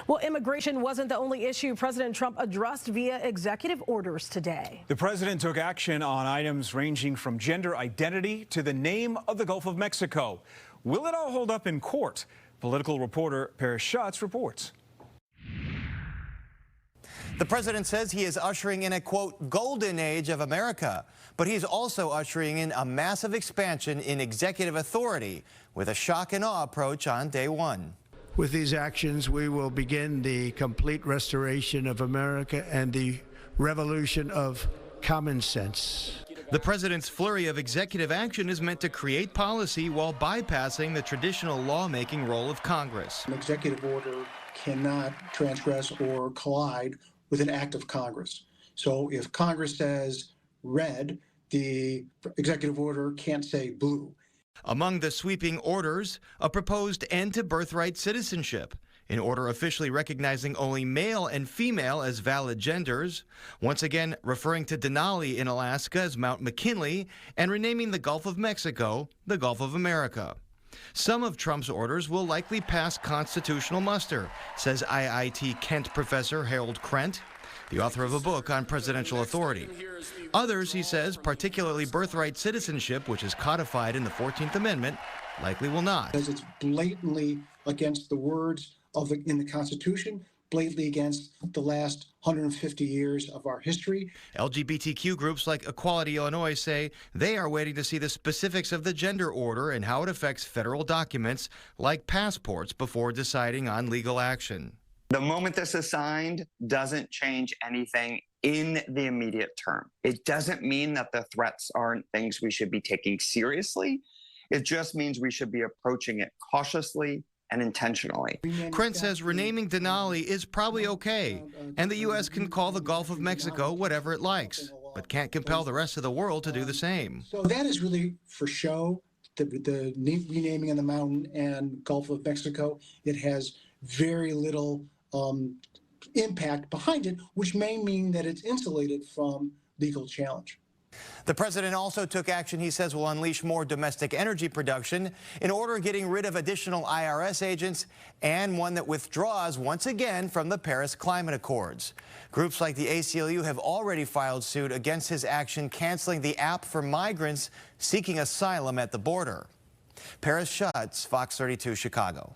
Well, immigration wasn't the only issue President Trump addressed via executive orders today. The president took action on items ranging from gender identity to the name of the Gulf of Mexico. Will it all hold up in court? Political reporter Paris Schutz reports. The president says he is ushering in a, quote, golden age of America, but he's also ushering in a massive expansion in executive authority with a shock and awe approach on day one. With these actions, we will begin the complete restoration of America and the revolution of common sense. The president's flurry of executive action is meant to create policy while bypassing the traditional lawmaking role of Congress. An executive order cannot transgress or collide with an act of Congress. So if Congress says red, the executive order can't say blue. Among the sweeping orders, a proposed end to birthright citizenship, an order officially recognizing only male and female as valid genders, once again referring to Denali in Alaska as Mount McKinley, and renaming the Gulf of Mexico the Gulf of America. Some of Trump's orders will likely pass constitutional muster, says IIT Kent professor Harold Krent, the author of a book on presidential authority. Others, he says, particularly birthright citizenship, which is codified in the 14th Amendment, likely will not. Because it's blatantly against the words in the Constitution, blatantly against the last 150 years of our history. LGBTQ groups like Equality Illinois say they are waiting to see the specifics of the gender order and how it affects federal documents like passports before deciding on legal action. The moment this is signed doesn't change anything in the immediate term. It doesn't mean that the threats aren't things we should be taking seriously. It just means we should be approaching it cautiously and intentionally. Krent says renaming Denali is probably okay, and the U.S. can call the Gulf of Mexico whatever it likes, but can't compel the rest of the world to do the same. So that is really for show, the renaming of the mountain and Gulf of Mexico. It has very little impact behind it, which may mean that it's insulated from legal challenge. The president also took action he says will unleash more domestic energy production in order of getting rid of additional IRS agents and one that withdraws once again from the Paris Climate Accords. Groups like the ACLU have already filed suit against his action canceling the app for migrants seeking asylum at the border. Paris Schutz, Fox 32, Chicago.